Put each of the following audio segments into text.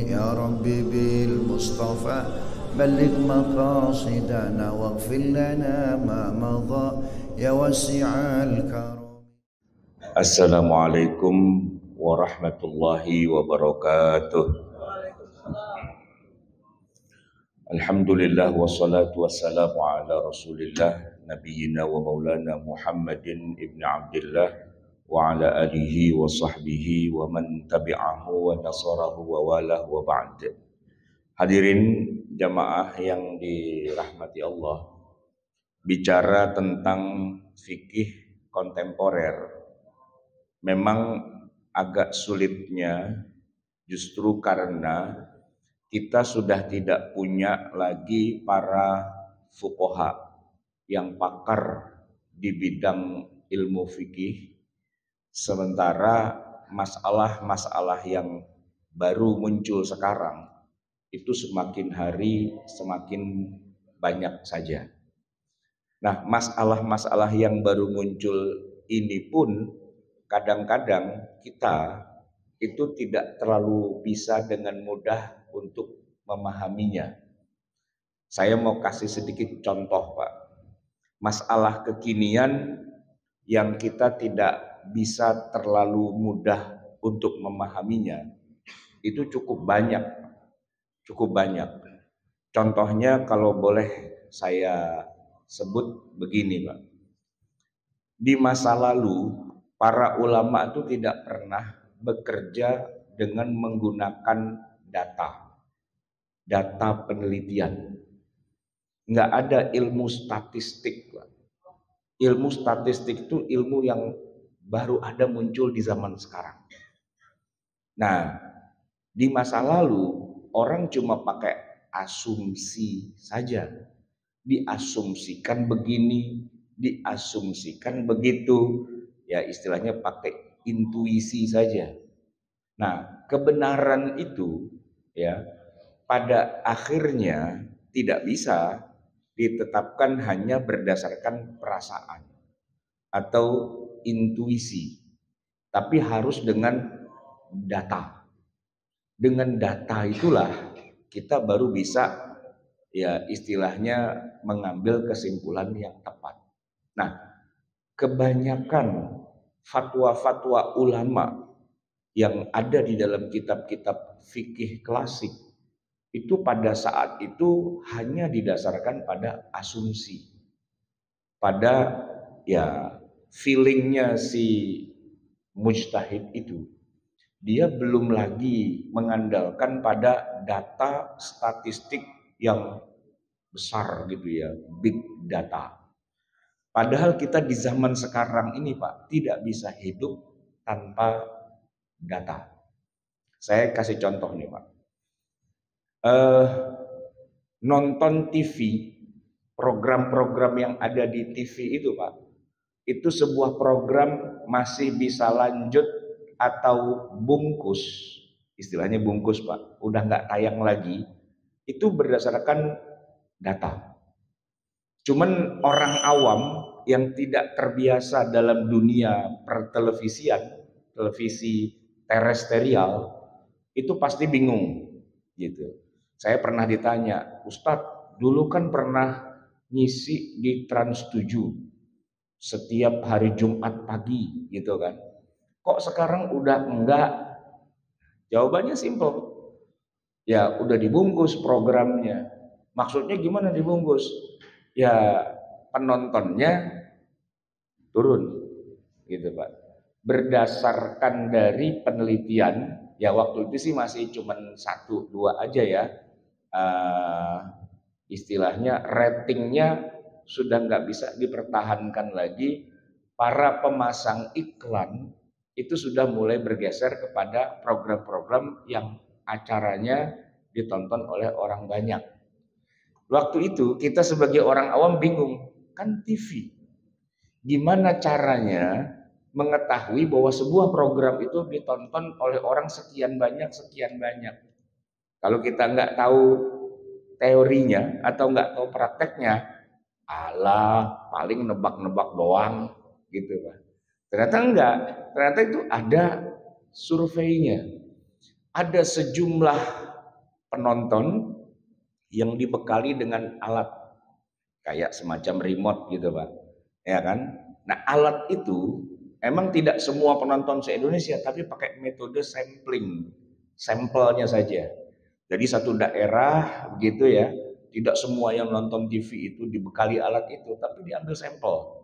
يا ربي بالمصطفى بلغ مقاصدنا واغفر لنا ما مضى يا واسع الكرم. Assalamualaikum warahmatullahi wabarakatuh. Alhamdulillah wassalatu wassalamu ala Rasulillah nabiyyina wa maulana Muhammadin ibn Abdullah wa ala alihi wa sahbihi wa man tabi'ahu wa nasarahu wa walah wa ba'd. Hadirin jamaah yang dirahmati Allah, bicara tentang fikih kontemporer memang agak sulitnya justru karena kita sudah tidak punya lagi para fuqaha yang pakar di bidang ilmu fikih, sementara masalah-masalah yang baru muncul sekarang itu semakin hari semakin banyak saja. Nah, masalah-masalah yang baru muncul ini pun kadang-kadang kita itu tidak terlalu bisa dengan mudah untuk memahaminya. Saya mau kasih sedikit contoh, Pak. Masalah kekinian yang kita tidak bisa terlalu mudah untuk memahaminya itu cukup banyak. Contohnya kalau boleh saya sebut begini, Pak. Di masa lalu para ulama itu tidak pernah bekerja dengan menggunakan data penelitian. Nggak ada ilmu statistik. Ilmu statistik itu ilmu yang baru ada muncul di zaman sekarang. Nah, di masa lalu orang cuma pakai asumsi saja. Diasumsikan begini, diasumsikan begitu. Ya istilahnya pakai intuisi saja. Nah, kebenaran itu ya pada akhirnya tidak bisa ditetapkan hanya berdasarkan perasaan atau intuisi, tapi harus dengan data. Dengan data itulah kita baru bisa ya istilahnya mengambil kesimpulan yang tepat. Nah, kebanyakan fatwa-fatwa ulama yang ada di dalam kitab-kitab fikih klasik itu pada saat itu hanya didasarkan pada asumsi, pada ya feelingnya si mujtahid itu. Dia belum lagi mengandalkan pada data statistik yang besar gitu ya, big data. Padahal kita di zaman sekarang ini, Pak, tidak bisa hidup tanpa data. Saya kasih contoh nih, Pak. Nonton TV, program-program yang ada di TV itu, Pak, itu sebuah program masih bisa lanjut atau bungkus, istilahnya bungkus, Pak, udah nggak tayang lagi, itu berdasarkan data. Cuman orang awam yang tidak terbiasa dalam dunia pertelevisian, televisi terestrial, itu pasti bingung gitu. Saya pernah ditanya, Ustadz, dulu kan pernah ngisi di Trans 7 setiap hari Jumat pagi gitu kan. Kok sekarang udah enggak? Jawabannya simpel. Ya udah dibungkus programnya. Maksudnya gimana dibungkus? Ya penontonnya turun gitu, Pak. Berdasarkan dari penelitian, ya waktu itu sih masih cuman 1-2 aja ya, istilahnya ratingnya sudah nggak bisa dipertahankan lagi. Para pemasang iklan itu sudah mulai bergeser kepada program-program yang acaranya ditonton oleh orang banyak. Waktu itu kita sebagai orang awam bingung, kan TV. Gimana caranya mengetahui bahwa sebuah program itu ditonton oleh orang sekian banyak. Kalau kita nggak tahu teorinya atau nggak tahu prakteknya, alah paling nebak-nebak doang gitu, Pak. Ternyata enggak, ternyata itu ada surveinya. ada sejumlah penonton yang dibekali dengan alat kayak semacam remote gitu Pak, ya kan? Nah alat itu emang tidak semua penonton se-Indonesia, tapi pakai metode sampling, sampelnya saja. Jadi satu daerah begitu ya, tidak semua yang nonton TV itu dibekali alat itu, tapi diambil sampel.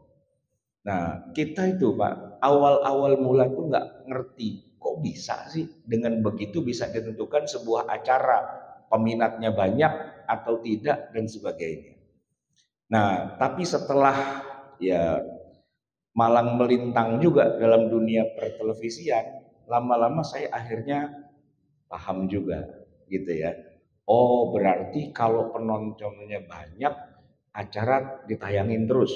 Nah kita itu Pak, awal-awal mula itu nggak ngerti, kok bisa sih dengan begitu bisa ditentukan sebuah acara peminatnya banyak atau tidak dan sebagainya. Nah, tapi setelah ya malang melintang juga dalam dunia pertelevisian, lama-lama saya akhirnya paham juga gitu ya. Oh, berarti kalau penontonnya banyak, acara ditayangin terus.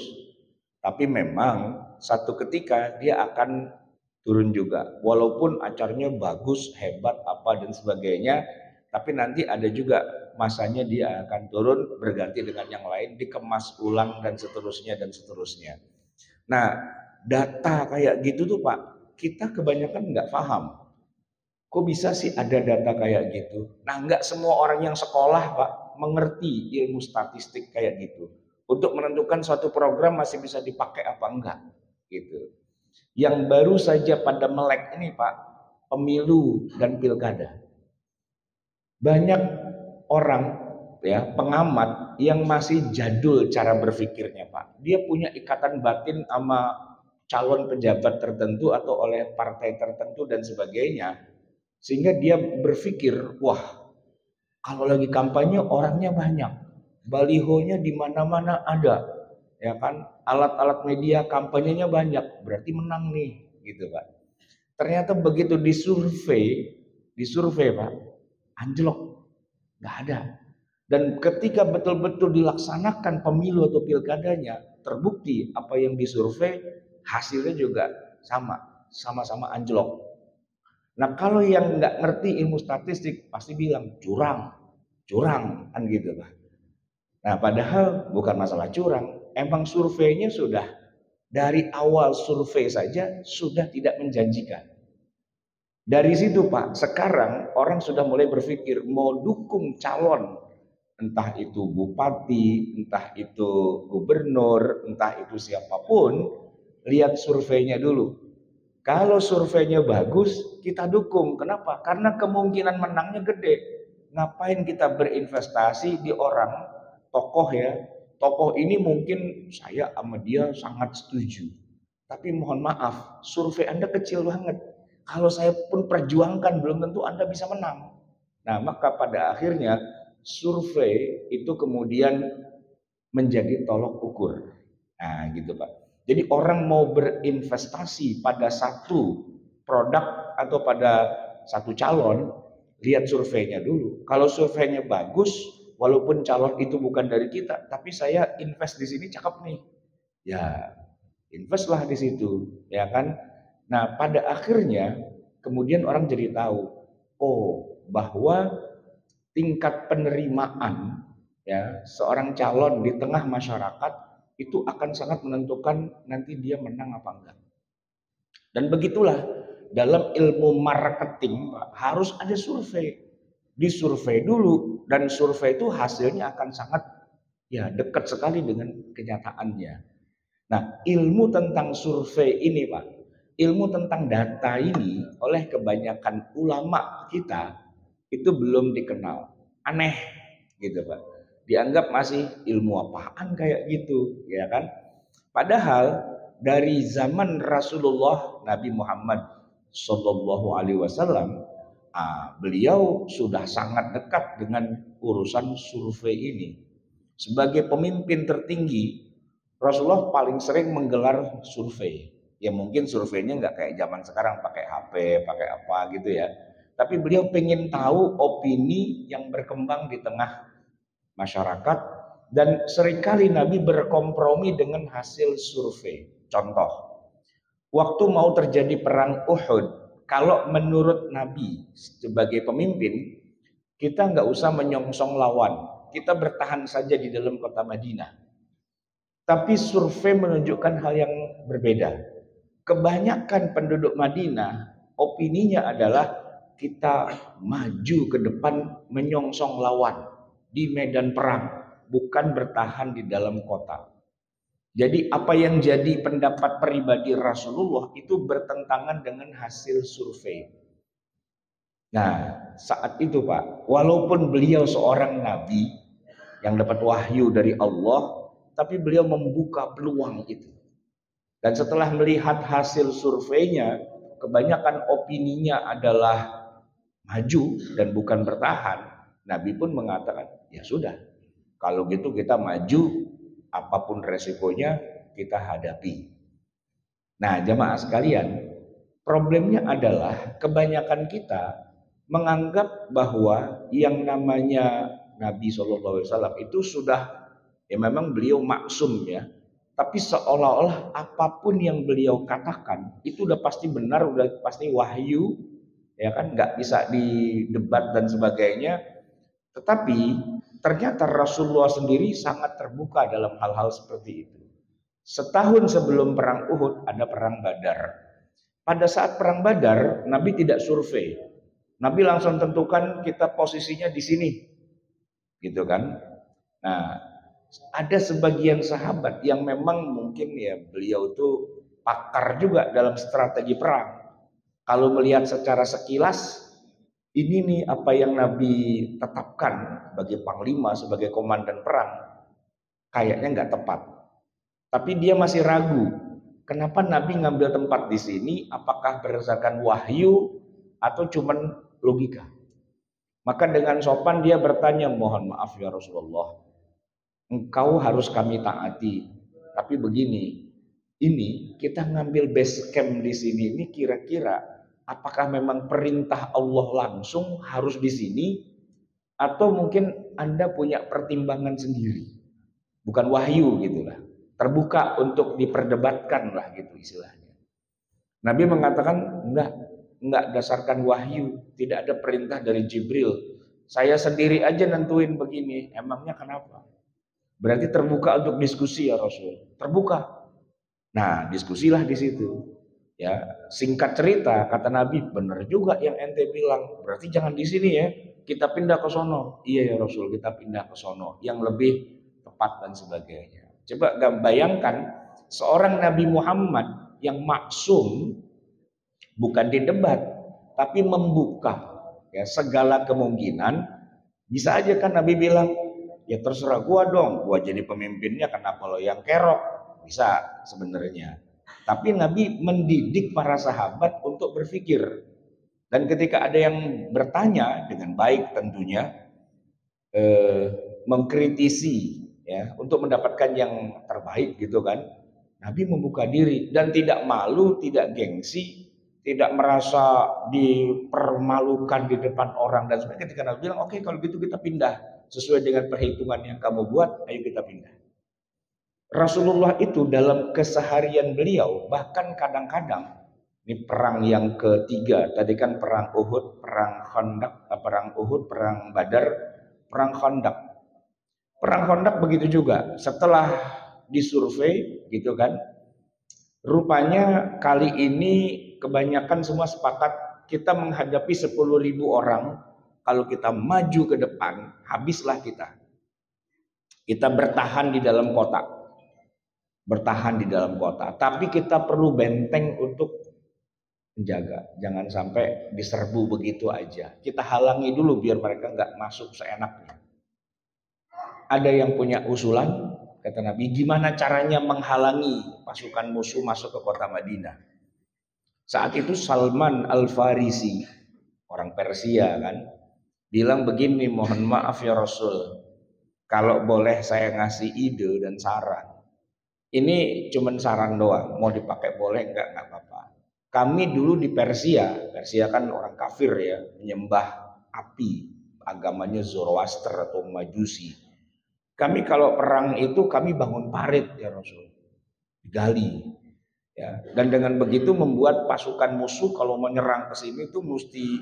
Tapi memang satu ketika dia akan turun juga. Walaupun acaranya bagus, hebat, apa dan sebagainya, tapi nanti ada juga masanya dia akan turun berganti dengan yang lain, dikemas ulang dan seterusnya dan seterusnya. Nah, data kayak gitu tuh Pak, kita kebanyakan nggak paham. Kok bisa sih ada data kayak gitu? Nah, nggak semua orang yang sekolah Pak mengerti ilmu statistik kayak gitu. Untuk menentukan suatu program masih bisa dipakai apa enggak gitu. Yang baru saja pada melek ini Pak, pemilu dan pilkada. Banyak orang ya pengamat yang masih jadul cara berpikirnya Pak. Dia punya ikatan batin sama calon pejabat tertentu atau oleh partai tertentu dan sebagainya. Sehingga dia berpikir, wah kalau lagi kampanye orangnya banyak. Balihonya di mana-mana ada. Ya kan, alat-alat media kampanyenya banyak, berarti menang nih, gitu Pak. Ternyata begitu disurvei Pak, anjlok, nggak ada. Dan ketika betul-betul dilaksanakan pemilu atau pilkadanya, terbukti apa yang disurvei hasilnya juga sama-sama anjlok. Nah kalau yang nggak ngerti ilmu statistik pasti bilang curang kan gitu Pak. Nah padahal bukan masalah curang, emang surveinya sudah dari awal survei saja sudah tidak menjanjikan. Dari situ Pak, sekarang orang sudah mulai berpikir mau dukung calon, entah itu bupati, entah itu gubernur, entah itu siapapun, lihat surveinya dulu. Kalau surveinya bagus, kita dukung. Kenapa? Karena kemungkinan menangnya gede. Ngapain kita berinvestasi di orang tokoh ya? Tokoh ini mungkin saya sama dia sangat setuju. Tapi mohon maaf, survei Anda kecil banget. Kalau saya pun perjuangkan belum tentu Anda bisa menang. Nah, maka pada akhirnya survei itu kemudian menjadi tolok ukur. Nah, gitu Pak. Jadi orang mau berinvestasi pada satu produk atau pada satu calon, lihat surveinya dulu. Kalau surveinya bagus, walaupun calon itu bukan dari kita, tapi saya invest di sini cakep nih. Ya, investlah di situ, ya kan? Nah, pada akhirnya kemudian orang jadi tahu, oh, bahwa tingkat penerimaan ya seorang calon di tengah masyarakat itu akan sangat menentukan nanti dia menang apa enggak. Dan begitulah dalam ilmu marketing Pak, harus ada survei. Disurvei dulu dan survei itu hasilnya akan sangat ya dekat sekali dengan kenyataannya. Nah, ilmu tentang survei ini Pak, ilmu tentang data ini oleh kebanyakan ulama kita itu belum dikenal. Aneh gitu Pak. Dianggap masih ilmu apaan kayak gitu, ya kan? Padahal dari zaman Rasulullah Nabi Muhammad Shallallahu Alaihi Wasallam, beliau sudah sangat dekat dengan urusan survei ini. Sebagai pemimpin tertinggi, Rasulullah paling sering menggelar survei. Ya mungkin surveinya nggak kayak zaman sekarang pakai HP, pakai apa gitu ya. Tapi beliau pengen tahu opini yang berkembang di tengah masyarakat dan seringkali Nabi berkompromi dengan hasil survei. Contoh, waktu mau terjadi perang Uhud, kalau menurut Nabi sebagai pemimpin, kita nggak usah menyongsong lawan. Kita bertahan saja di dalam kota Madinah. Tapi survei menunjukkan hal yang berbeda. Kebanyakan penduduk Madinah opininya adalah kita maju ke depan menyongsong lawan di medan perang, bukan bertahan di dalam kota. Jadi apa yang jadi pendapat pribadi Rasulullah itu bertentangan dengan hasil survei. Nah, saat itu Pak, walaupun beliau seorang nabi yang dapat wahyu dari Allah, tapi beliau membuka peluang itu. Dan setelah melihat hasil surveinya, kebanyakan opininya adalah maju dan bukan bertahan. Nabi pun mengatakan, ya sudah, kalau gitu kita maju, apapun resikonya kita hadapi. Nah, jamaah sekalian, problemnya adalah kebanyakan kita menganggap bahwa yang namanya Nabi SAW itu sudah, ya memang beliau maksum ya, tapi seolah-olah apapun yang beliau katakan itu udah pasti benar, udah pasti wahyu, ya kan, nggak bisa didebat dan sebagainya. Tetapi ternyata Rasulullah sendiri sangat terbuka dalam hal-hal seperti itu. Setahun sebelum perang Uhud ada perang Badar. Pada saat perang Badar, Nabi tidak survei. Nabi langsung tentukan kita posisinya di sini, gitu kan? Nah, ada sebagian sahabat yang memang mungkin ya beliau itu pakar juga dalam strategi perang. Kalau melihat secara sekilas, ini nih apa yang Nabi tetapkan sebagai panglima, sebagai komandan perang, kayaknya nggak tepat. Tapi dia masih ragu, kenapa Nabi ngambil tempat di sini? Apakah berdasarkan wahyu atau cuman logika? Maka dengan sopan dia bertanya, mohon maaf ya Rasulullah, engkau harus kami taati. Tapi begini, ini kita ngambil base camp di sini, ini kira-kira apakah memang perintah Allah langsung harus di sini, atau mungkin Anda punya pertimbangan sendiri, bukan wahyu gitulah, terbuka untuk diperdebatkan lah gitu istilahnya. Nabi mengatakan enggak dasarkan wahyu, tidak ada perintah dari Jibril. Saya sendiri aja nentuin begini, emangnya kenapa? Berarti terbuka untuk diskusi ya Rasul, terbuka. Nah, diskusilah di situ. Ya, singkat cerita kata Nabi, benar juga yang ente bilang. Berarti jangan di sini ya, kita pindah ke sono. Iya ya Rasul, kita pindah ke sono yang lebih tepat dan sebagainya. Coba bayangkan seorang Nabi Muhammad yang maksum, bukan di debat, tapi membuka ya segala kemungkinan. Bisa aja kan Nabi bilang, ya terserah gua dong, gua jadi pemimpinnya, kenapa lo yang kerok? Bisa sebenarnya. Tapi Nabi mendidik para sahabat untuk berpikir. Dan ketika ada yang bertanya dengan baik tentunya, mengkritisi ya untuk mendapatkan yang terbaik gitu kan, Nabi membuka diri dan tidak malu, tidak gengsi, tidak merasa dipermalukan di depan orang dan sebagainya. Ketika Nabi bilang, oke, kalau gitu kita pindah sesuai dengan perhitungan yang kamu buat, ayo kita pindah. Rasulullah itu dalam keseharian beliau, bahkan kadang-kadang, ini perang yang ketiga, tadi kan perang Uhud, perang Khandaq, perang Uhud, perang Badar, perang Khandaq. Perang Khandaq begitu juga, setelah disurvei gitu kan, rupanya kali ini kebanyakan semua sepakat kita menghadapi 10.000 orang, kalau kita maju ke depan, habislah kita. Kita bertahan di dalam kota. Bertahan di dalam kota, tapi kita perlu benteng untuk menjaga, jangan sampai diserbu begitu aja. Kita halangi dulu biar mereka nggak masuk seenaknya. Ada yang punya usulan, kata Nabi, gimana caranya menghalangi pasukan musuh masuk ke kota Madinah? Saat itu Salman Al-Farisi, orang Persia kan, bilang begini, mohon maaf ya Rasul, kalau boleh saya ngasih ide dan saran. Ini cuman saran doang, mau dipakai boleh enggak apa-apa. Kami dulu di Persia, Persia kan orang kafir ya, menyembah api, agamanya Zoroaster atau Majusi. Kami kalau perang itu kami bangun parit ya Rasul, digali. Ya, dan dengan begitu membuat pasukan musuh kalau menyerang ke sini itu mesti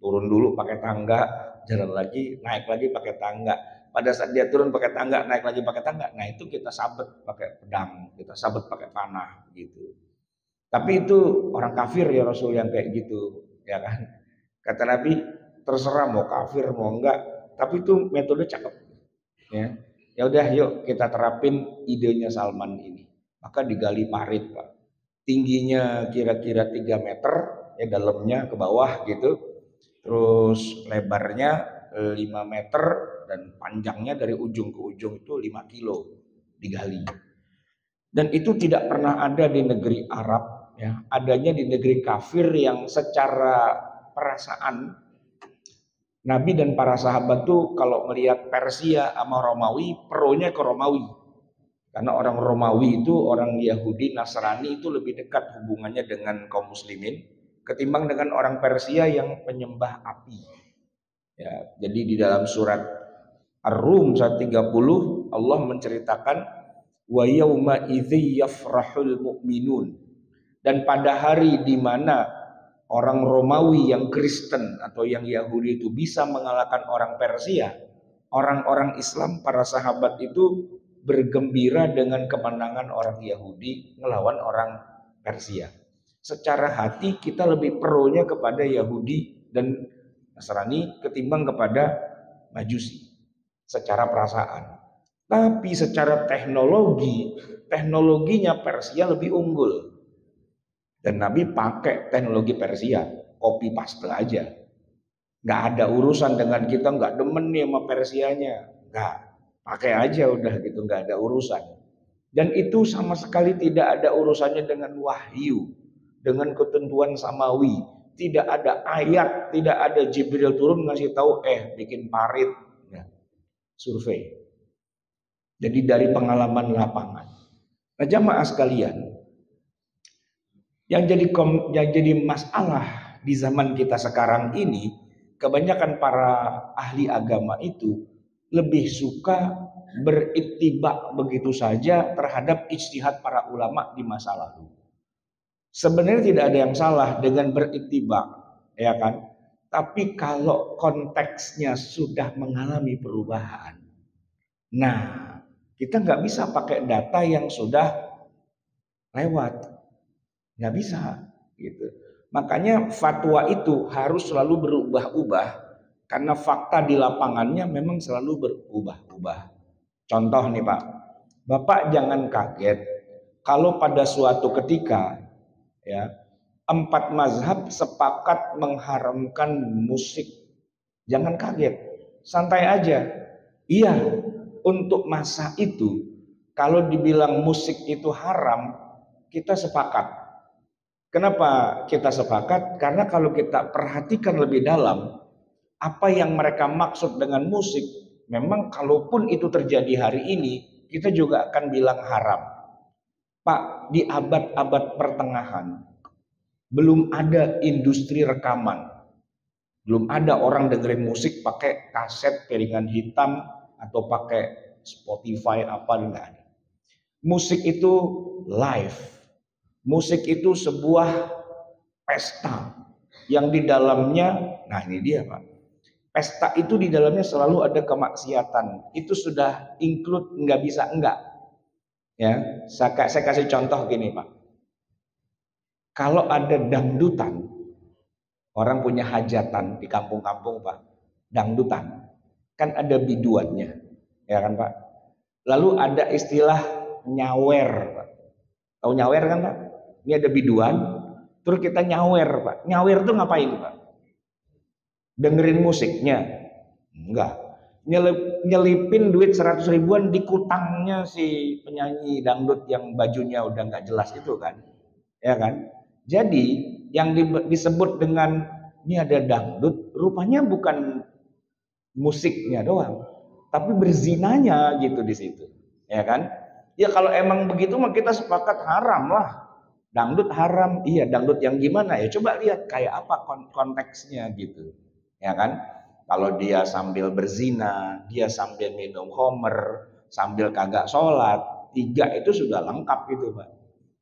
turun dulu pakai tangga, jalan lagi, naik lagi pakai tangga. Pada saat dia turun pakai tangga, naik lagi pakai tangga, nah itu kita sabet pakai pedang, kita sabet pakai panah gitu. Tapi itu orang kafir ya Rasul yang kayak gitu, ya kan? Kata Nabi, terserah mau kafir mau enggak, tapi itu metode cakep. Ya, ya udah yuk kita terapin idenya Salman ini. Maka digali parit, Pak. Tingginya kira-kira 3 meter, ya dalamnya ke bawah gitu. Terus lebarnya 5 meter dan panjangnya dari ujung ke ujung itu 5 kilo digali. Dan itu tidak pernah ada di negeri Arab, ya. Adanya di negeri kafir yang secara perasaan Nabi dan para sahabat tuh kalau melihat Persia sama Romawi, pronya ke Romawi. Karena orang Romawi itu, orang Yahudi, Nasrani itu lebih dekat hubungannya dengan kaum muslimin ketimbang dengan orang Persia yang penyembah api. Ya, jadi di dalam surat Ar-Rum 130 Allah menceritakan wa yauma idzi yafrahul mu'minun, dan pada hari di mana orang Romawi yang Kristen atau yang Yahudi itu bisa mengalahkan orang Persia, orang-orang Islam, para sahabat itu bergembira dengan kemenangan orang Yahudi melawan orang Persia. Secara hati kita lebih pro-nya kepada Yahudi dan Nasrani ketimbang kepada Majusi secara perasaan. Tapi secara teknologinya Persia lebih unggul. Dan Nabi pakai teknologi Persia, copy paste aja. Nggak ada urusan dengan kita, nggak demen nih sama Persianya. Nggak, pakai aja udah gitu, nggak ada urusan. Dan itu sama sekali tidak ada urusannya dengan wahyu, dengan ketentuan samawi. Tidak ada ayat, tidak ada Jibril turun ngasih tahu, bikin parit, ya, survei. Jadi dari pengalaman lapangan. Nah jamaah sekalian, yang jadi masalah di zaman kita sekarang ini, kebanyakan para ahli agama itu lebih suka berittibak begitu saja terhadap ijtihad para ulama di masa lalu. Sebenarnya tidak ada yang salah dengan berittibak, ya kan? Tapi kalau konteksnya sudah mengalami perubahan, nah kita nggak bisa pakai data yang sudah lewat. Nggak bisa gitu. Makanya fatwa itu harus selalu berubah-ubah karena fakta di lapangannya memang selalu berubah-ubah. Contoh nih Pak, Bapak jangan kaget kalau pada suatu ketika ya 4 mazhab sepakat mengharamkan musik. Jangan kaget, santai aja. Iya, untuk masa itu kalau dibilang musik itu haram, kita sepakat. Kenapa kita sepakat? Karena kalau kita perhatikan lebih dalam, apa yang mereka maksud dengan musik, memang kalaupun itu terjadi hari ini, kita juga akan bilang haram. Pak, di abad-abad pertengahan, belum ada industri rekaman. Belum ada orang dengerin musik pakai kaset piringan hitam atau pakai Spotify apa, enggak ada. Musik itu live. Musik itu sebuah pesta yang di dalamnya, nah ini dia Pak, pesta itu di dalamnya selalu ada kemaksiatan. Itu sudah include, nggak bisa enggak. Ya, saya kasih contoh gini Pak. Kalau ada dangdutan, orang punya hajatan di kampung-kampung Pak, dangdutan, kan ada biduannya, ya kan Pak. Lalu ada istilah nyawer Pak. Tahu nyawer kan Pak? Ini ada biduan, terus kita nyawer Pak. Nyawer tuh ngapain Pak? Dengerin musiknya? Enggak. Nyelipin duit 100 ribuan di kutangnya si penyanyi dangdut yang bajunya udah nggak jelas itu kan? Ya kan? Jadi yang disebut dengan ini ada dangdut, rupanya bukan musiknya doang, tapi berzinanya gitu di situ. Ya kan? Ya kalau emang begitu mah kita sepakat haram lah. Dangdut haram, iya dangdut yang gimana ya? Coba lihat kayak apa konteksnya gitu, ya kan? Kalau dia sambil berzina, dia sambil minum homer, sambil kagak sholat, 3 itu sudah lengkap gitu Pak.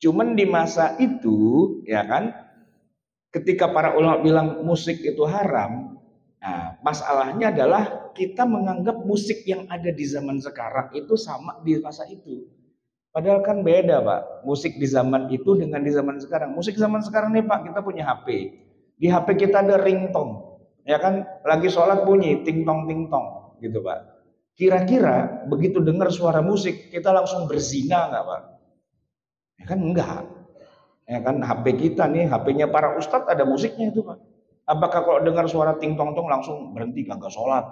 Cuman di masa itu, ya kan? Ketika para ulama bilang musik itu haram, nah masalahnya adalah kita menganggap musik yang ada di zaman sekarang itu sama di masa itu. Padahal kan beda Pak, musik di zaman itu dengan di zaman sekarang. Musik zaman sekarang nih Pak, kita punya HP. Di HP kita ada ringtone, ya kan? Lagi sholat bunyi ting tong gitu Pak. Kira-kira begitu dengar suara musik kita langsung berzina nggak Pak? Ya kan enggak. Ya kan HP kita nih, HP-nya para ustadz ada musiknya itu Pak. Apakah kalau dengar suara ting tong langsung berhenti kagak sholat?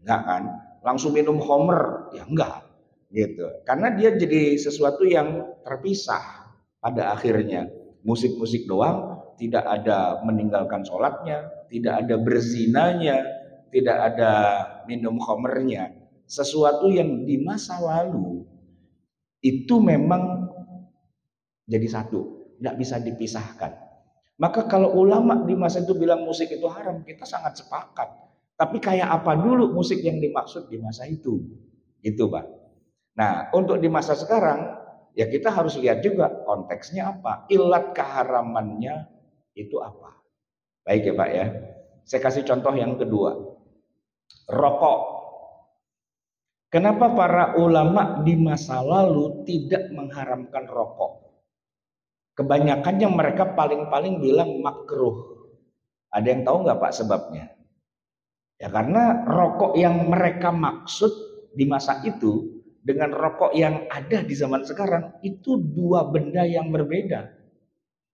Enggak kan? Langsung minum homer? Ya enggak. Gitu. Karena dia jadi sesuatu yang terpisah pada akhirnya. Musik-musik doang, tidak ada meninggalkan sholatnya, tidak ada berzinanya, tidak ada minum homernya. Sesuatu yang di masa lalu itu memang jadi satu, tidak bisa dipisahkan. Maka kalau ulama di masa itu bilang musik itu haram, kita sangat sepakat. Tapi kayak apa dulu musik yang dimaksud di masa itu? Gitu Pak. Nah untuk di masa sekarang, ya kita harus lihat juga konteksnya apa, ilat keharamannya itu apa. Baik ya Pak ya. Saya kasih contoh yang kedua. Rokok. Kenapa para ulama di masa lalu tidak mengharamkan rokok? Kebanyakannya mereka paling-paling bilang makruh. Ada yang tahu nggak Pak sebabnya? Ya karena rokok yang mereka maksud di masa itu dengan rokok yang ada di zaman sekarang itu dua benda yang berbeda.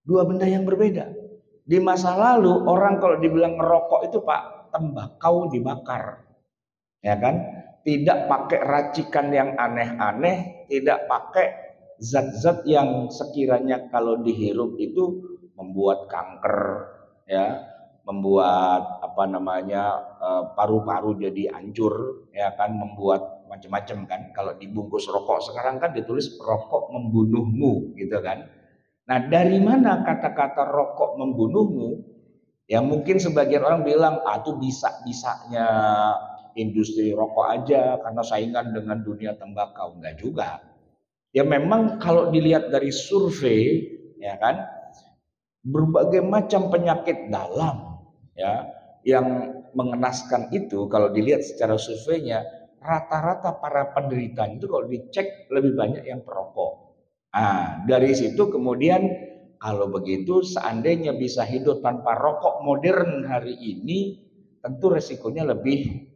Dua benda yang berbeda. Di masa lalu orang kalau dibilang ngerokok itu Pak, tembakau dibakar. Ya kan? Tidak pakai racikan yang aneh-aneh, tidak pakai zat-zat yang sekiranya kalau dihirup itu membuat kanker, ya, membuat apa namanya paru-paru jadi hancur, ya kan, membuat macam-macam kan. Kalau dibungkus rokok sekarang kan ditulis rokok membunuhmu, gitu kan. Nah dari mana kata-kata rokok membunuhmu? Ya mungkin sebagian orang bilang itu bisa-bisanya industri rokok aja karena saingan dengan dunia tembakau. Enggak juga. Ya memang kalau dilihat dari survei, ya kan, berbagai macam penyakit dalam, ya, yang mengenaskan itu kalau dilihat secara surveinya, rata-rata para penderita itu kalau dicek lebih banyak yang perokok. Nah, dari situ kemudian kalau begitu seandainya bisa hidup tanpa rokok modern hari ini, tentu resikonya lebih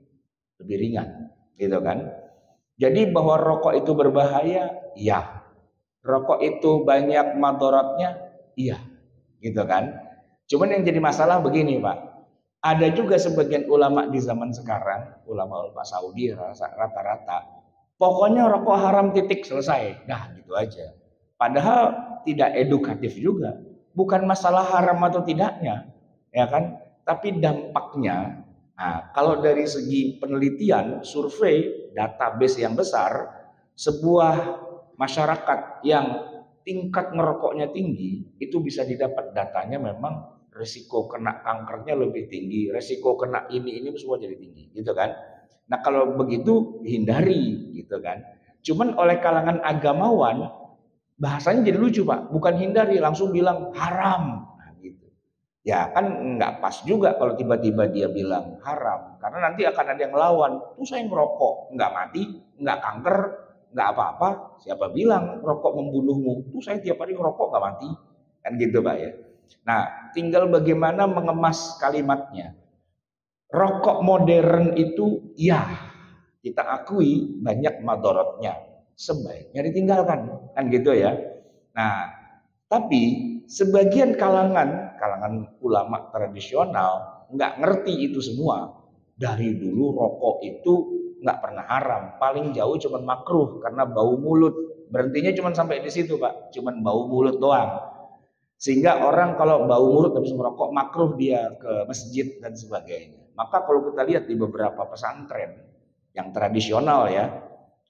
ringan, gitu kan? Jadi bahwa rokok itu berbahaya, iya. Rokok itu banyak madorotnya, iya. Gitu kan. Cuman yang jadi masalah begini Pak. Ada juga sebagian ulama di zaman sekarang, ulama-ulama Saudi rata-rata, pokoknya rokok haram titik selesai. Nah gitu aja. Padahal tidak edukatif juga. Bukan masalah haram atau tidaknya, ya kan? Tapi dampaknya. Nah, kalau dari segi penelitian, survei, database yang besar, sebuah masyarakat yang tingkat ngerokoknya tinggi, itu bisa didapat datanya memang risiko kena kankernya lebih tinggi, risiko kena ini semua jadi tinggi, gitu kan. Nah kalau begitu hindari, gitu kan. Cuman oleh kalangan agamawan, bahasanya jadi lucu Pak, bukan hindari, langsung bilang haram. Ya kan nggak pas juga kalau tiba-tiba dia bilang haram, karena nanti akan ada yang lawan. Tuh saya ngerokok, nggak mati, nggak kanker, nggak apa-apa. Siapa bilang rokok membunuhmu? Tuh saya tiap hari ngerokok nggak mati, kan gitu Pak ya. Nah, tinggal bagaimana mengemas kalimatnya. Rokok modern itu ya kita akui banyak madorotnya, sebaiknya ditinggalkan, kan gitu ya. Nah, tapi sebagian kalangan ulama tradisional nggak ngerti itu semua. Dari dulu rokok itu nggak pernah haram, paling jauh cuma makruh karena bau mulut. Berhentinya cuma sampai di situ Pak, cuma bau mulut doang. Sehingga orang kalau bau mulut habis merokok makruh dia ke masjid dan sebagainya. Maka kalau kita lihat di beberapa pesantren yang tradisional ya,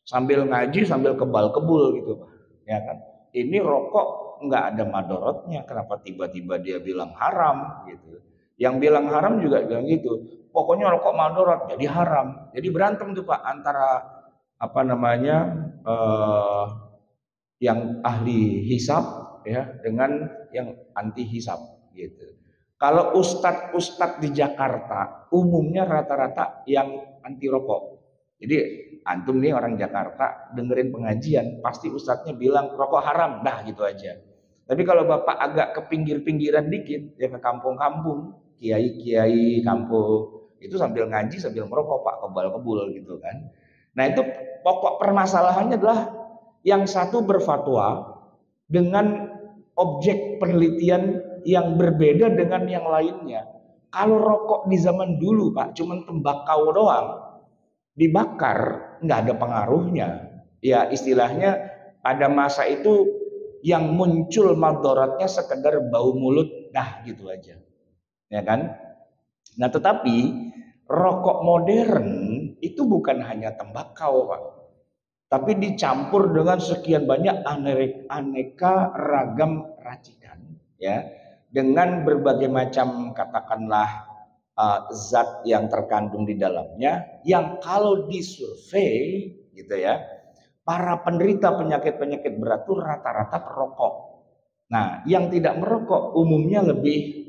sambil ngaji sambil kebal-kebul gitu Pak, ya kan. Ini rokok nggak ada madorotnya, kenapa tiba-tiba dia bilang haram gitu. Yang bilang haram juga bilang gitu, pokoknya rokok madorot jadi haram. Jadi berantem tuh Pak antara apa namanya yang ahli hisab ya dengan yang anti hisab gitu. Kalau ustadz di Jakarta umumnya rata-rata yang anti rokok. Jadi antum nih orang Jakarta dengerin pengajian pasti ustadznya bilang rokok haram, dah gitu aja. Tapi kalau Bapak agak ke pinggir-pinggiran dikit, ya ke kampung-kampung, kiai-kiai kampung, itu sambil ngaji sambil merokok Pak, kebal-kebul gitu kan. Nah itu pokok permasalahannya adalah yang satu berfatwa dengan objek penelitian yang berbeda dengan yang lainnya. Kalau rokok di zaman dulu Pak, cuman tembakau doang, dibakar nggak ada pengaruhnya. Ya istilahnya pada masa itu yang muncul madharatnya sekedar bau mulut, dah gitu aja, ya kan? Nah tetapi rokok modern itu bukan hanya tembakau Pak, tapi dicampur dengan sekian banyak aneka ragam racikan, ya, dengan berbagai macam katakanlah zat yang terkandung di dalamnya, yang kalau disurvei gitu ya, para penderita penyakit-penyakit berat itu rata-rata perokok. Nah, yang tidak merokok umumnya lebih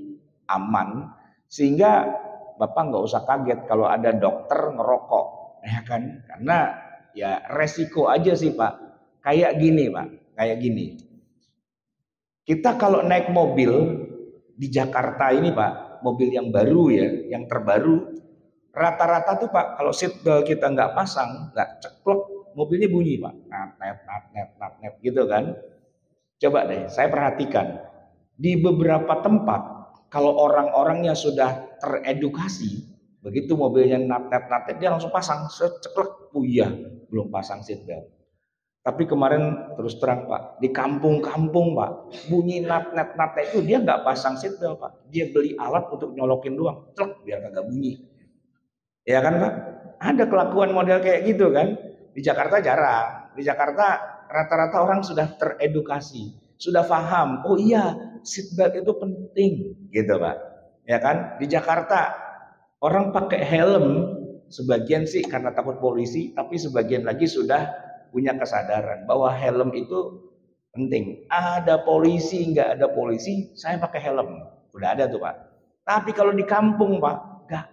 aman, sehingga Bapak nggak usah kaget kalau ada dokter ngerokok, ya kan? Karena ya resiko aja sih Pak. Kayak gini Pak, kayak gini. Kita kalau naik mobil di Jakarta ini Pak, mobil yang baru ya, yang terbaru, rata-rata tuh Pak, kalau seat belt kita nggak pasang, nggak ceklok, mobilnya bunyi Pak, nat gitu kan. Coba deh, saya perhatikan di beberapa tempat kalau orang-orangnya sudah teredukasi, begitu mobilnya nat dia langsung pasang, ceklek, oh iya, belum pasang seat belt. Tapi kemarin terus terang Pak, di kampung-kampung Pak, bunyi nat itu dia nggak pasang seat belt Pak, dia beli alat untuk nyolokin doang, cek biar kagak bunyi. Ya kan Pak? Ada kelakuan model kayak gitu kan? Di Jakarta jarang. Di Jakarta rata-rata orang sudah teredukasi, sudah paham. Oh iya, seatbelt itu penting, gitu Pak. Ya kan? Di Jakarta orang pakai helm, sebagian sih karena takut polisi, tapi sebagian lagi sudah punya kesadaran bahwa helm itu penting. Ada polisi, nggak ada polisi, saya pakai helm. Udah ada tuh Pak. Tapi kalau di kampung Pak, nggak.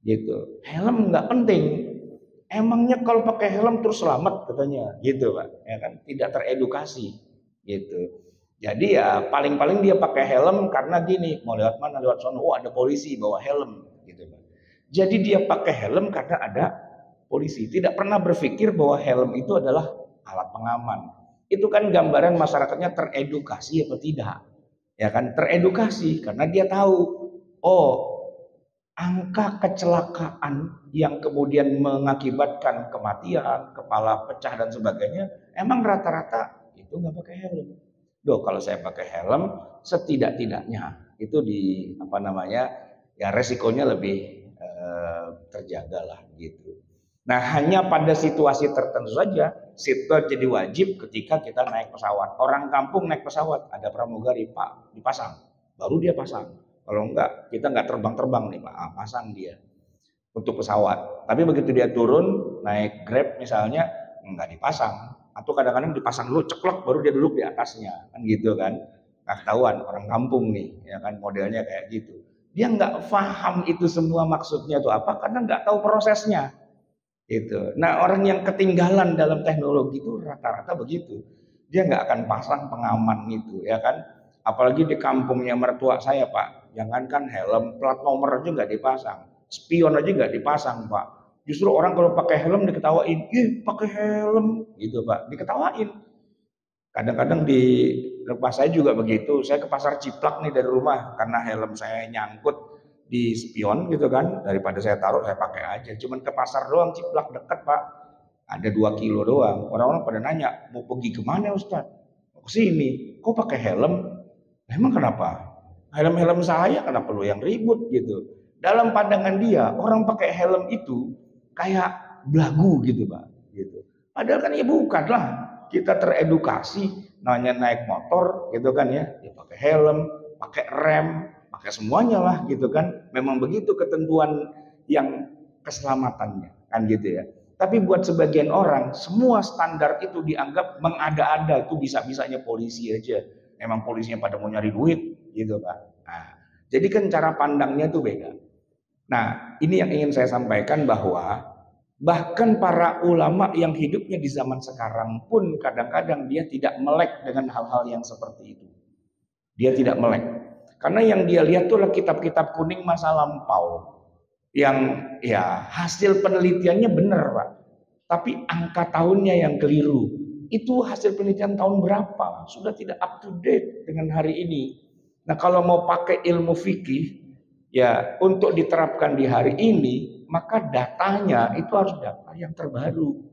Gitu. Helm nggak penting. Emangnya kalau pakai helm terus selamat katanya, gitu Pak, ya kan? Tidak teredukasi, gitu. Jadi ya paling-paling dia pakai helm karena gini, mau lewat mana lewat sono, oh ada polisi bawa helm, gitu Pak. Jadi dia pakai helm karena ada polisi. Tidak pernah berpikir bahwa helm itu adalah alat pengaman. Itu kan gambaran masyarakatnya teredukasi atau tidak, ya kan? Teredukasi karena dia tahu, oh angka kecelakaan yang kemudian mengakibatkan kematian, kepala pecah dan sebagainya, emang rata-rata itu nggak pakai helm. Duh, kalau saya pakai helm, setidak-tidaknya itu di apa namanya, ya resikonya lebih terjaga lah gitu. Nah, hanya pada situasi tertentu saja seatbelt jadi wajib ketika kita naik pesawat. Orang kampung naik pesawat ada pramugari Pak dipasang, baru dia pasang. Kalau enggak, kita enggak terbang-terbang nih Pak, pasang dia untuk pesawat. Tapi begitu dia turun, naik Grab misalnya, enggak dipasang. Atau kadang-kadang dipasang dulu, ceklok, baru dia duduk di atasnya. Kan gitu kan. Nggak ketahuan, orang kampung nih, ya kan modelnya kayak gitu. Dia enggak paham itu semua maksudnya itu apa, karena enggak tahu prosesnya. Gitu. Nah orang yang ketinggalan dalam teknologi itu rata-rata begitu. Dia enggak akan pasang pengaman itu, ya kan. Apalagi di kampungnya mertua saya Pak, jangankan helm, plat nomor aja nggak dipasang, spion aja nggak dipasang Pak. Justru orang kalau pakai helm diketawain, ih pakai helm, gitu Pak, diketawain. Kadang-kadang di rumah saya juga begitu, saya ke pasar Ciplak nih dari rumah, karena helm saya nyangkut di spion gitu kan, daripada saya taruh saya pakai aja. Cuman ke pasar doang Ciplak dekat Pak, ada 2 kilo doang. Orang-orang pada nanya, mau pergi kemana Ustaz? Mau ke sini, kok pakai helm? Emang kenapa? Helm-helm saya kenapa lu yang ribut gitu. Dalam pandangan dia, orang pakai helm itu kayak belagu gitu Pak. Gitu. Padahal kan ya bukan lah. Kita teredukasi, namanya naik motor gitu kan ya. Ya pakai helm, pakai rem, pakai semuanya lah gitu kan. Memang begitu ketentuan yang keselamatannya kan gitu ya. Tapi buat sebagian orang, semua standar itu dianggap mengada-ada, itu bisa-bisanya polisi aja. Emang polisinya pada mau nyari duit gitu Pak. Nah, jadi kan cara pandangnya itu beda. Nah, ini yang ingin saya sampaikan bahwa bahkan para ulama yang hidupnya di zaman sekarang pun kadang-kadang dia tidak melek dengan hal-hal yang seperti itu. Dia tidak melek. Karena yang dia lihat tuh adalah kitab-kitab kuning masa lampau. Yang ya hasil penelitiannya benar Pak. Tapi angka tahunnya yang keliru. Itu hasil penelitian tahun berapa? Sudah tidak up to date dengan hari ini. Nah kalau mau pakai ilmu fikih, ya untuk diterapkan di hari ini, maka datanya itu harus data yang terbaru.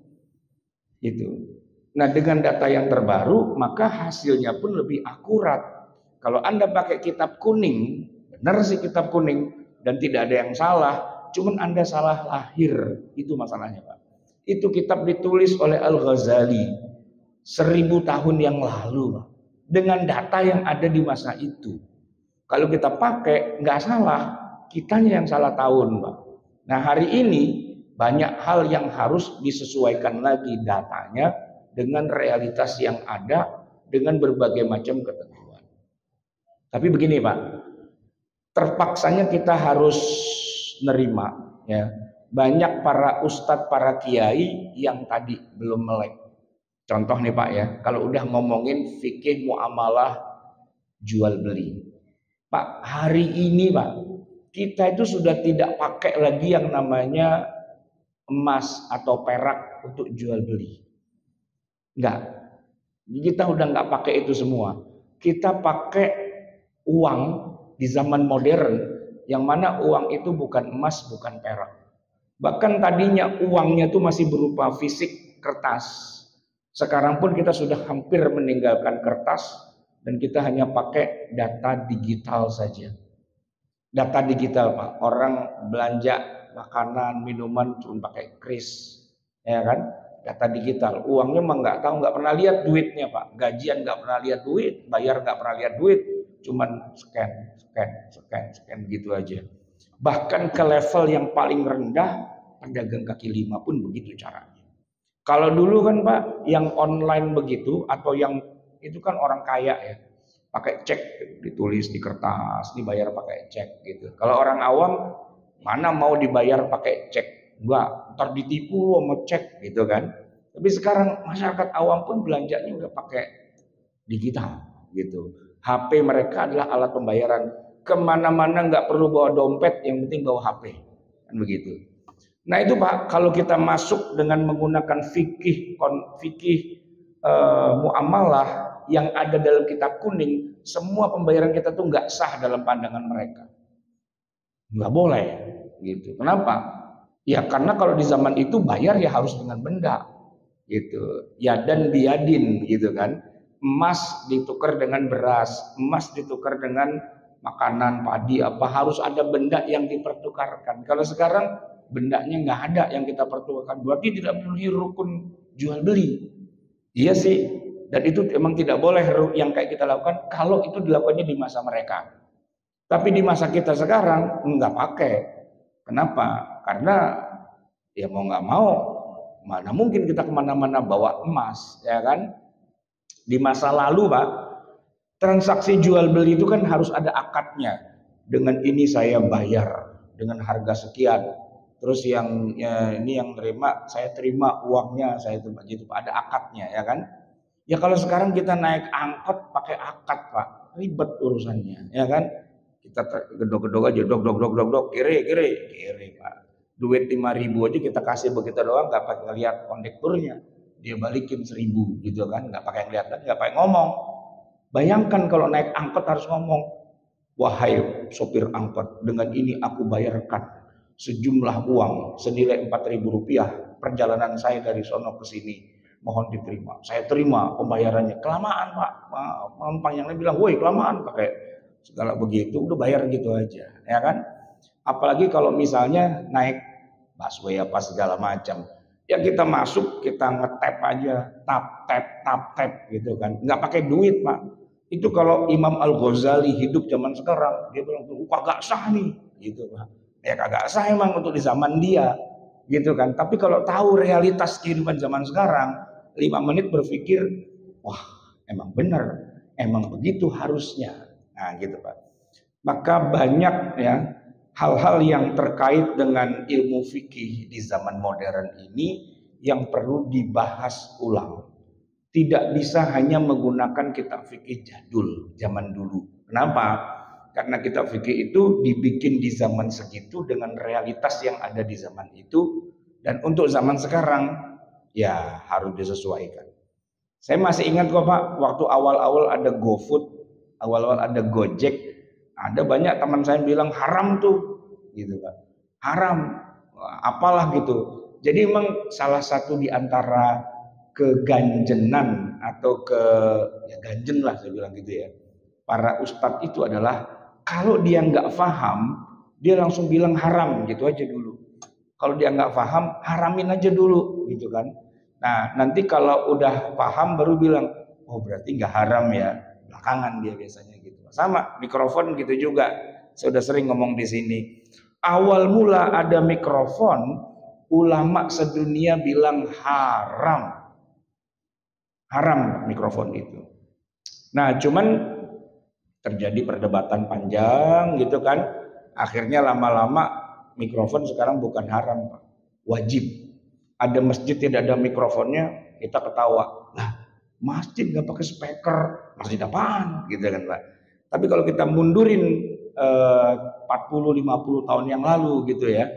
Gitu. Nah dengan data yang terbaru, maka hasilnya pun lebih akurat. Kalau Anda pakai kitab kuning, benar sih kitab kuning, dan tidak ada yang salah, cuman Anda salah lahir, itu masalahnya Pak. Itu kitab ditulis oleh Al-Ghazali 1000 tahun yang lalu, Pak. Dengan data yang ada di masa itu. Kalau kita pakai, nggak salah, kitanya yang salah tahun Pak. Nah hari ini, banyak hal yang harus disesuaikan lagi datanya dengan realitas yang ada, dengan berbagai macam ketentuan. Tapi begini Pak, terpaksanya kita harus nerima ya. Banyak para ustadz, para kiai yang tadi belum melek. Contoh nih Pak ya, kalau udah ngomongin fikih muamalah jual beli. Pak, hari ini Pak, kita itu sudah tidak pakai lagi yang namanya emas atau perak untuk jual beli. Enggak. Kita udah nggak pakai itu semua. Kita pakai uang di zaman modern, yang mana uang itu bukan emas, bukan perak. Bahkan tadinya uangnya itu masih berupa fisik kertas. Sekarang pun kita sudah hampir meninggalkan kertas dan kita hanya pakai data digital saja. Data digital Pak, orang belanja makanan, minuman cuma pakai kris, ya kan? Data digital, uangnya mah nggak tahu, nggak pernah lihat duitnya Pak. Gajian nggak pernah lihat duit, bayar nggak pernah lihat duit. Cuman scan gitu aja. Bahkan ke level yang paling rendah, pedagang kaki lima pun begitu caranya. Kalau dulu kan Pak, yang online begitu atau yang itu kan orang kaya ya, pakai cek ditulis di kertas, dibayar pakai cek gitu. Kalau orang awam mana mau dibayar pakai cek? Enggak, ntar ditipu sama cek gitu kan. Tapi sekarang masyarakat awam pun belanjanya udah pakai digital gitu. HP mereka adalah alat pembayaran. Kemana-mana nggak perlu bawa dompet, yang penting bawa HP. Kan begitu. Nah itu Pak, kalau kita masuk dengan menggunakan fikih muamalah yang ada dalam kitab kuning, semua pembayaran kita tuh nggak sah dalam pandangan mereka. Nggak boleh. Gitu. Kenapa? Ya karena kalau di zaman itu bayar ya harus dengan benda. Gitu. Yadan biadin gitu kan. Emas ditukar dengan beras, emas ditukar dengan makanan, padi, apa harus ada benda yang dipertukarkan. Kalau sekarang bendanya nggak ada yang kita pertukarkan, berarti tidak memenuhi rukun jual beli. Iya sih, dan itu emang tidak boleh yang kayak kita lakukan kalau itu dilakukannya di masa mereka. Tapi di masa kita sekarang nggak pakai. Kenapa? Karena ya mau nggak mau, mana mungkin kita kemana-mana bawa emas, ya kan? Di masa lalu Pak, transaksi jual beli itu kan harus ada akadnya. Dengan ini saya bayar dengan harga sekian. Terus yang ini yang terima, saya terima uangnya, saya terima gitu Pak. Ada akadnya ya kan. Ya kalau sekarang kita naik angkot pakai akad Pak, ribet urusannya ya kan. Kita gedok-gedok aja, dok, kiri Pak. Duit 5.000 aja kita kasih begitu doang, nggak pakai ngeliat kondekturnya. Dia balikin 1.000 gitu kan, nggak pakai ngeliat dan nggak pakai ngomong. Bayangkan kalau naik angkot harus ngomong, wahai sopir angkot, dengan ini aku bayarkan sejumlah uang senilai 4.000 rupiah perjalanan saya dari sono ke sini, mohon diterima. Saya terima pembayarannya. Kelamaan Pak, penumpang yang lain bilang, woi kelamaan, pakai segala begitu, udah bayar gitu aja, ya kan? Apalagi kalau misalnya naik busway apa segala macam. Ya kita masuk, kita ngetap aja, tap gitu kan. Nggak pakai duit Pak. Itu kalau Imam Al-Ghazali hidup zaman sekarang, dia bilang, kagak sah nih, gitu Pak. Ya kagak sah emang untuk di zaman dia, gitu kan. Tapi kalau tahu realitas kehidupan zaman sekarang, 5 menit berpikir, wah emang benar, emang begitu harusnya. Nah gitu Pak. Maka banyak ya hal-hal yang terkait dengan ilmu fikih di zaman modern ini yang perlu dibahas ulang. Tidak bisa hanya menggunakan kitab fikih jadul zaman dulu. Kenapa? Karena kitab fikih itu dibikin di zaman segitu dengan realitas yang ada di zaman itu, dan untuk zaman sekarang ya harus disesuaikan. Saya masih ingat kok Pak, waktu awal-awal ada GoFood, awal-awal ada Gojek, ada banyak teman saya bilang haram tuh, gitu Pak. Haram, apalah gitu. Jadi memang salah satu di antara keganjenan atau ya ganjen lah saya bilang gitu ya. Para ustadz itu adalah kalau dia nggak paham, dia langsung bilang haram gitu aja dulu. Kalau dia nggak paham, haramin aja dulu gitu kan. Nah nanti kalau udah paham baru bilang, oh berarti nggak haram ya. Belakangan dia biasanya gitu. Sama mikrofon gitu juga. Saya udah sering ngomong di sini. Awal mula ada mikrofon, ulama sedunia bilang haram. Haram mikrofon itu. Nah cuman terjadi perdebatan panjang gitu kan. Akhirnya lama-lama mikrofon sekarang bukan haram Pak, wajib. Ada masjid tidak ada mikrofonnya, kita ketawa. Lah, masjid nggak pakai speaker, masjid apaan gitu kan Pak. Tapi kalau kita mundurin 40-50 tahun yang lalu gitu ya.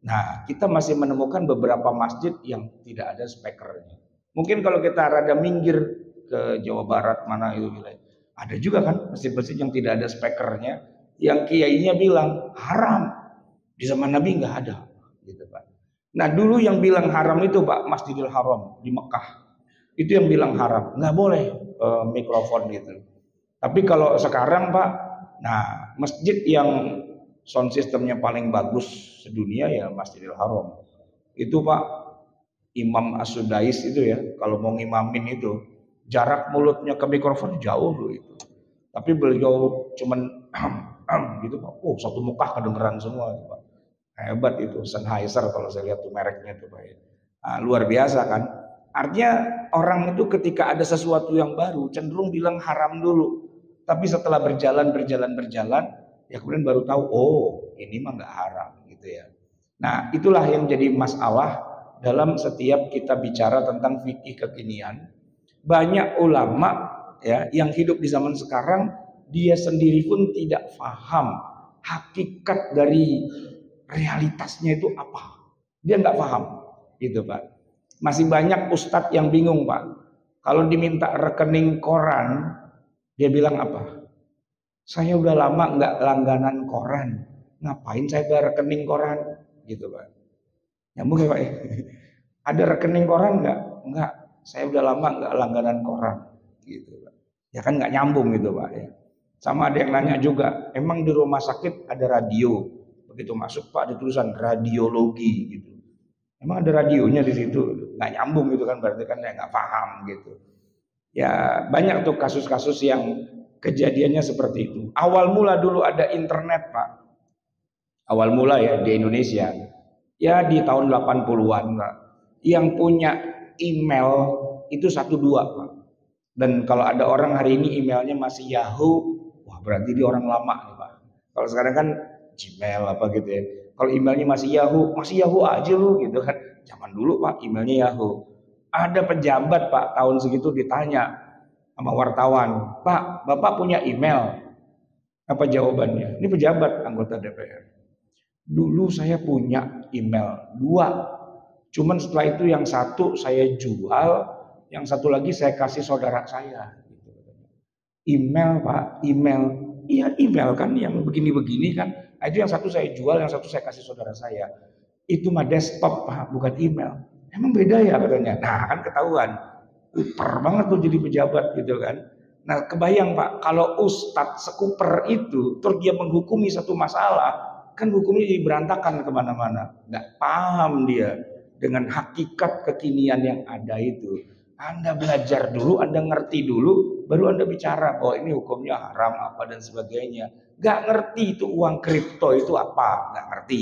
Nah, kita masih menemukan beberapa masjid yang tidak ada speakernya. Mungkin kalau kita rada minggir ke Jawa Barat mana itu wilayah, ada juga kan masjid-masjid yang tidak ada speakernya, yang kiainya bilang haram. Di zaman Nabi nggak ada, gitu Pak. Nah dulu yang bilang haram itu Pak, Masjidil Haram di Mekah, itu yang bilang haram, nggak boleh mikrofon gitu. Tapi kalau sekarang Pak, nah masjid yang sound systemnya paling bagus sedunia ya Masjidil Haram. Itu Pak, Imam As-Sudais itu ya, kalau mau ngimamin itu jarak mulutnya ke mikrofon jauh loh itu. Tapi beliau cuman gitu Pak. Oh, satu Mekah kedengeran semua itu Pak. Hebat itu Sennheiser kalau saya lihat tuh mereknya tuh Pak. Nah, luar biasa kan. Artinya orang itu ketika ada sesuatu yang baru cenderung bilang haram dulu. Tapi setelah berjalan ya kemudian baru tahu oh, ini mah nggak haram gitu ya. Nah, itulah yang jadi masalah dalam setiap kita bicara tentang fikih kekinian. Banyak ulama ya yang hidup di zaman sekarang, dia sendiri pun tidak paham hakikat dari realitasnya itu apa. Dia nggak paham gitu Pak. Masih banyak ustadz yang bingung Pak. Kalau diminta rekening koran, dia bilang apa? Saya udah lama nggak langganan koran, ngapain saya bayar rekening koran gitu Pak. Nyambung ya Pak ya? Ada rekening koran nggak? Nggak. Saya udah lama nggak langganan koran gitu Pak. Ya kan nggak nyambung gitu Pak ya. Sama ada yang nanya juga, emang di rumah sakit ada radio? Begitu masuk Pak ada tulisan radiologi gitu. Emang ada radionya di situ? Nggak nyambung gitu kan, berarti kan ya nggak paham gitu. Ya banyak tuh kasus-kasus yang kejadiannya seperti itu. Awal mula dulu ada internet Pak. Awal mula ya di Indonesia. Ya di tahun 80-an Pak. Yang punya email itu 1-2 Pak. Dan kalau ada orang hari ini emailnya masih Yahoo, wah berarti dia orang lama nih Pak. Kalau sekarang kan Gmail apa gitu ya. Kalau emailnya masih Yahoo aja lu gitu kan. Zaman dulu Pak emailnya Yahoo. Ada pejabat Pak tahun segitu ditanya sama wartawan, Pak, Bapak punya email? Apa jawabannya? Ini pejabat anggota DPR. Dulu saya punya email 2. Cuman setelah itu yang satu saya jual, yang satu lagi saya kasih saudara saya. Email Pak, email. Iya email kan yang begini-begini kan. Nah, itu yang satu saya jual, yang satu saya kasih saudara saya. Itu mah desktop Pak, bukan email. Emang beda ya katanya. Nah kan ketahuan. Kuper banget tuh jadi pejabat gitu kan. Nah kebayang Pak, kalau ustadz sekuper itu, terus dia menghukumi satu masalah, kan hukumnya jadi berantakan kemana-mana. Nggak paham dia dengan hakikat kekinian yang ada itu. Anda belajar dulu, Anda ngerti dulu, baru Anda bicara bahwa ini hukumnya haram apa dan sebagainya. Nggak ngerti itu uang kripto itu apa, nggak ngerti.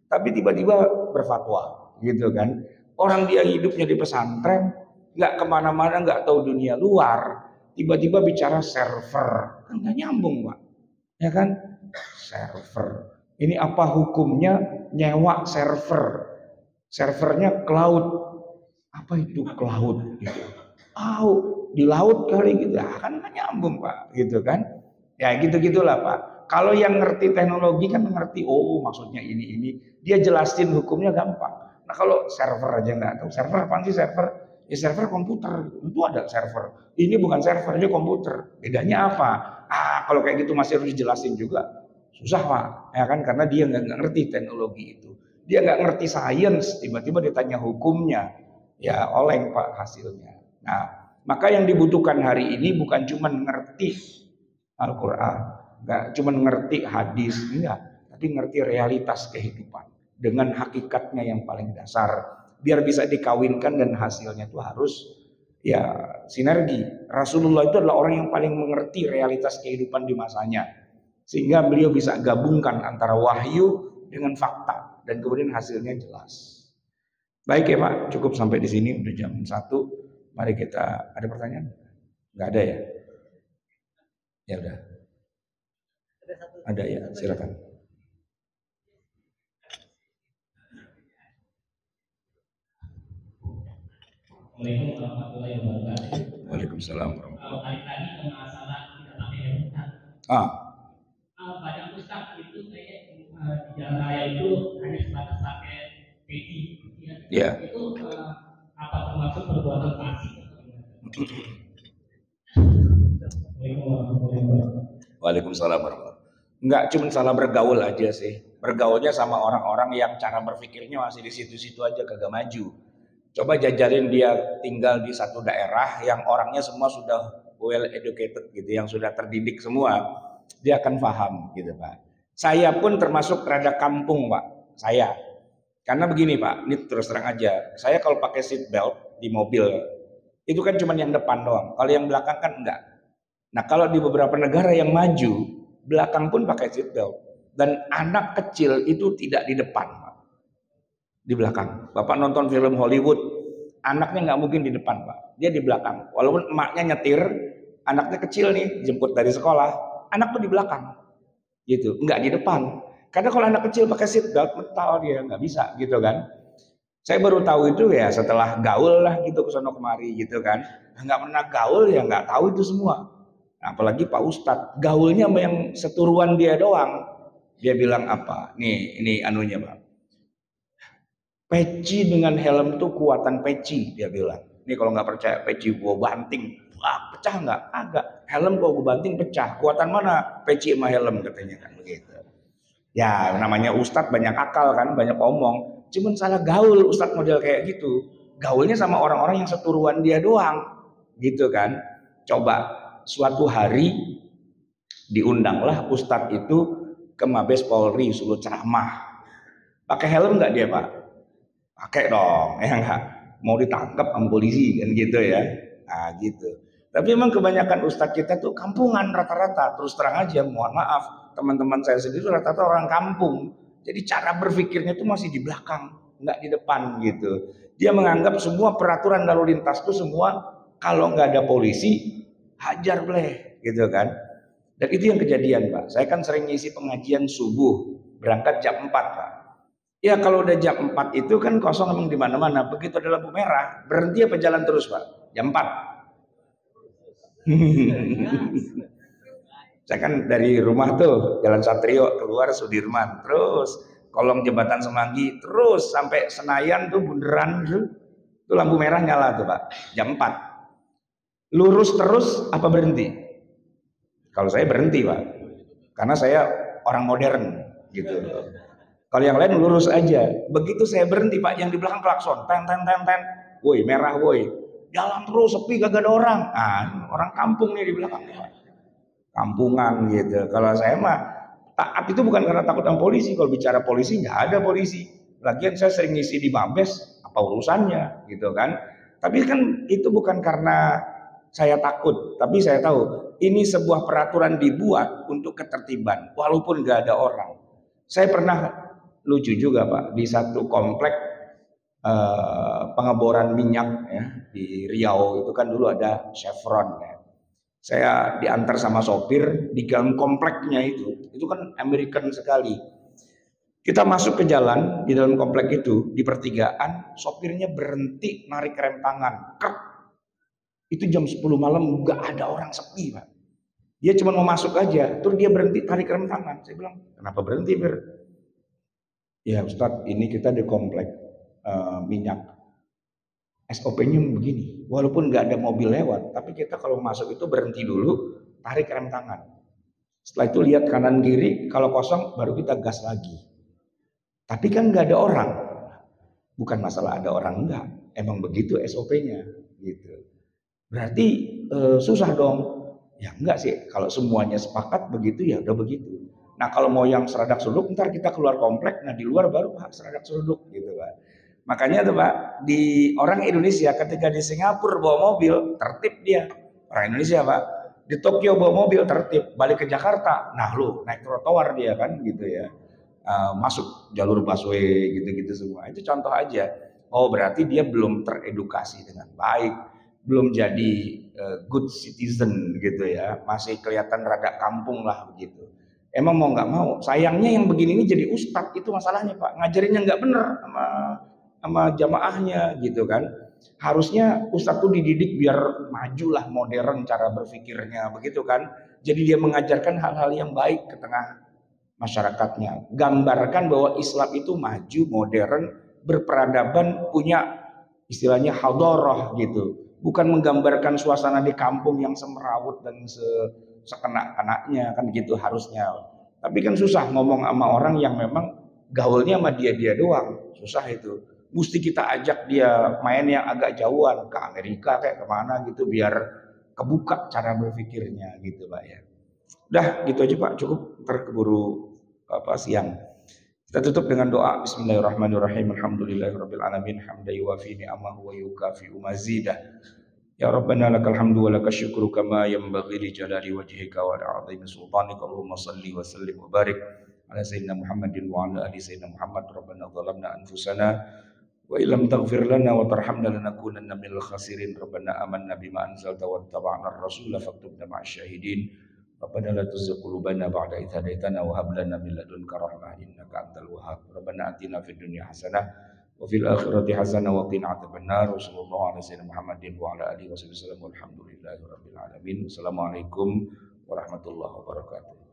Tapi tiba-tiba berfatwa gitu kan. Orang dia hidupnya di pesantren, nggak kemana-mana, nggak tahu dunia luar, tiba-tiba bicara server, kan nggak nyambung Pak, ya kan? Server, ini apa hukumnya nyewa server? Servernya cloud, apa itu cloud? Gitu. Di laut kali gitu, kan nggak nyambung Pak, gitu kan? Ya gitu-gitulah Pak. Kalau yang ngerti teknologi kan ngerti, oh maksudnya ini, dia jelasin hukumnya gampang. Nah kalau server aja nggak tahu, server apa sih server? Ya server komputer, itu ada server. Ini bukan server, ini komputer. Bedanya apa? Kalau kayak gitu masih harus dijelasin juga. Susah Pak, ya kan? Karena dia nggak ngerti teknologi itu. Dia nggak ngerti sains, tiba-tiba ditanya hukumnya, ya oleng Pak hasilnya. Nah, maka yang dibutuhkan hari ini bukan cuma ngerti Al-Quran, nggak cuma ngerti hadis, enggak, tapi ngerti realitas kehidupan dengan hakikatnya yang paling dasar, biar bisa dikawinkan dan hasilnya itu harus ya sinergi. Rasulullah itu adalah orang yang paling mengerti realitas kehidupan di masanya, sehingga beliau bisa gabungkan antara wahyu dengan fakta dan kemudian hasilnya jelas. Baik ya Pak, cukup sampai di sini, udah jam 1. Mari kita, ada pertanyaan? Nggak ada ya? Ya udah. Ada ya, silakan. Assalamualaikum warahmatullahi wabarakatuh. Waalaikumsalam. Kalau kali tadi masalah tidak pakai helm. Banyak ustaz itu kayak di jalan raya itu hanya sebatas pakai peci. Ya. Itu apa termasuk perbuatan fasik? Waalaikumsalam warahmatullahi. Enggak cuma salah bergaul aja sih. Bergaulnya sama orang-orang yang cara berpikirnya masih di situ-situ aja, kagak maju. Coba jajarin dia tinggal di satu daerah yang orangnya semua sudah well educated gitu, yang sudah terdidik semua, dia akan paham gitu Pak. Saya pun termasuk rada kampung Pak, saya. Karena begini Pak, ini terus terang aja, saya kalau pakai seat belt di mobil, itu kan cuma yang depan doang, kalau yang belakang kan enggak. Nah kalau di beberapa negara yang maju, belakang pun pakai seat belt. Dan anak kecil itu tidak di depan Pak, di belakang. Bapak nonton film Hollywood, anaknya nggak mungkin di depan Pak, dia di belakang. Walaupun emaknya nyetir, anaknya kecil nih, jemput dari sekolah, anak tuh di belakang, gitu, nggak di depan. Karena kalau anak kecil pakai seat belt, mental dia nggak bisa, gitu kan. Saya baru tahu itu ya setelah gaul lah gitu ke sono kemari gitu kan. Nggak pernah gaul ya nggak tahu itu semua. Nah, apalagi Pak Ustadz, gaulnya sama yang seturuan dia doang. Dia bilang apa? Nih, ini anunya Pak. Peci dengan helm tuh kuatan peci, dia bilang. Ini kalau nggak percaya peci gua banting, wah pecah nggak? Agak. Helm kalau gua banting pecah. Kuatan mana? Peci sama helm katanya kan begitu. Ya namanya Ustadz banyak akal kan, banyak omong. Cuman salah gaul Ustadz model kayak gitu. Gaulnya sama orang-orang yang seturuan dia doang, gitu kan. Coba suatu hari diundanglah Ustadz itu ke Mabes Polri suruh ceramah. Pakai helm nggak dia Pak? Pakai dong, ya nggak? Mau ditangkap sama polisi kan gitu ya. Nah gitu. Tapi memang kebanyakan ustadz kita tuh kampungan rata-rata. Terus terang aja, mohon maaf, teman-teman saya sendiri rata-rata orang kampung. Jadi cara berpikirnya tuh masih di belakang, nggak di depan gitu. Dia menganggap semua peraturan lalu lintas itu semua kalau nggak ada polisi hajar bleh, gitu kan. Dan itu yang kejadian Pak. Saya kan sering ngisi pengajian subuh, berangkat jam 4 Pak. Ya kalau udah jam 4 itu kan kosong emang di mana-mana. Begitu ada lampu merah, berhenti apa jalan terus Pak? Jam 4. Saya kan dari rumah tuh, Jalan Satrio, keluar Sudirman, terus kolong jembatan Semanggi, terus sampai Senayan tuh bundaran tuh lampu merah nyala tuh Pak, jam 4. Lurus terus apa berhenti? Kalau saya berhenti Pak, karena saya orang modern gitu. Kalau yang lain lurus aja. Begitu saya berhenti Pak, yang di belakang klakson, ten, woi merah woi, jalan terus sepi gak ada orang. Nah, orang kampung nih di belakang Pak. Kampungan gitu. Kalau saya mah taat itu bukan karena takut sama polisi. Kalau bicara polisi nggak ada polisi. Lagian saya sering ngisi di Mabes, apa urusannya gitu kan. Tapi kan itu bukan karena saya takut, tapi saya tahu ini sebuah peraturan dibuat untuk ketertiban, walaupun nggak ada orang. Saya pernah lucu juga Pak, di satu komplek pengeboran minyak ya, di Riau itu kan dulu ada Chevron ya. Saya diantar sama sopir di dalam kompleknya itu kan American sekali. Kita masuk ke jalan di dalam komplek itu, di pertigaan, sopirnya berhenti narik rem tangan. Krek. Itu jam 10 malam nggak ada orang, sepi Pak. Dia cuma mau masuk aja, terus dia berhenti tarik rem tangan. Saya bilang, kenapa berhenti, Ber? Ya Ustadz, ini kita di komplek minyak. SOP-nya begini, walaupun nggak ada mobil lewat, tapi kita kalau masuk itu berhenti dulu, tarik rem tangan. Setelah itu lihat kanan kiri, kalau kosong baru kita gas lagi. Tapi kan nggak ada orang. Bukan masalah ada orang enggak, emang begitu SOP-nya gitu. Berarti susah dong. Ya enggak sih, kalau semuanya sepakat begitu ya udah begitu. Nah kalau mau yang seradak seruduk, ntar kita keluar komplek, nah di luar baru seradak seruduk gitu Pak. Makanya tuh Pak, di orang Indonesia ketika di Singapura bawa mobil, tertib dia. Orang Indonesia Pak, di Tokyo bawa mobil tertib, balik ke Jakarta, nah lu naik trotoar dia kan gitu ya. Masuk jalur busway gitu-gitu semua. Itu contoh aja. Oh berarti dia belum teredukasi dengan baik, belum jadi good citizen gitu ya. Masih kelihatan rada kampung lah begitu. Emang mau nggak mau. Sayangnya yang begini ini jadi ustadz, itu masalahnya Pak. Ngajarinnya nggak bener sama jamaahnya gitu kan. Harusnya ustadz tuh dididik biar majulah, modern cara berpikirnya begitu kan. Jadi dia mengajarkan hal-hal yang baik ke tengah masyarakatnya. Gambarkan bahwa Islam itu maju, modern, berperadaban, punya istilahnya hadharah gitu. Bukan menggambarkan suasana di kampung yang semerawut dan sekanak-kanaknya kan gitu harusnya. Tapi kan susah ngomong sama orang yang memang gaulnya sama dia doang. Susah itu. Mesti kita ajak dia main yang agak jauhan, ke Amerika kayak kemana gitu biar kebuka cara berpikirnya gitu Pak ya. Udah gitu aja Pak, cukup, ntar keburu siang. Kita tutup dengan doa. Bismillahirrahmanirrahim. Alhamdulillahirabbil alamin, hamdan yuwafi ni'amahu wa yukafi mazidah. Ya Rabbana lakal hamdu wa lakal syukru kama yanbaghi li jalali wajhika wa li'azimi sultanika. Allahumma shalli wa sallim wa barik ala sayyidina Muhammadin wa ala ali sayyidina Muhammad. Rabbana zalamna anfusana wa illam taghfir lana wa tarhamna lanakunanna minal khasirin. Rabbana amanna bima anzalta wa ittaba'na ar-rasula faktubna ma'asy syahidin. Rabbana la tuzigh qulubana ba'da idh hadaytana wa hab lana min ladunka rahmah innaka antal wahhab. Rabbana atina fid dunya hasanah wa fil akhirati hasanah wa qina adzabannar. Wassallallahu ala sayyidina Muhammadin wa ala alihi wasallam. Walhamdulillahirabbil alamin. Wassalamualaikum warahmatullahi wabarakatuh.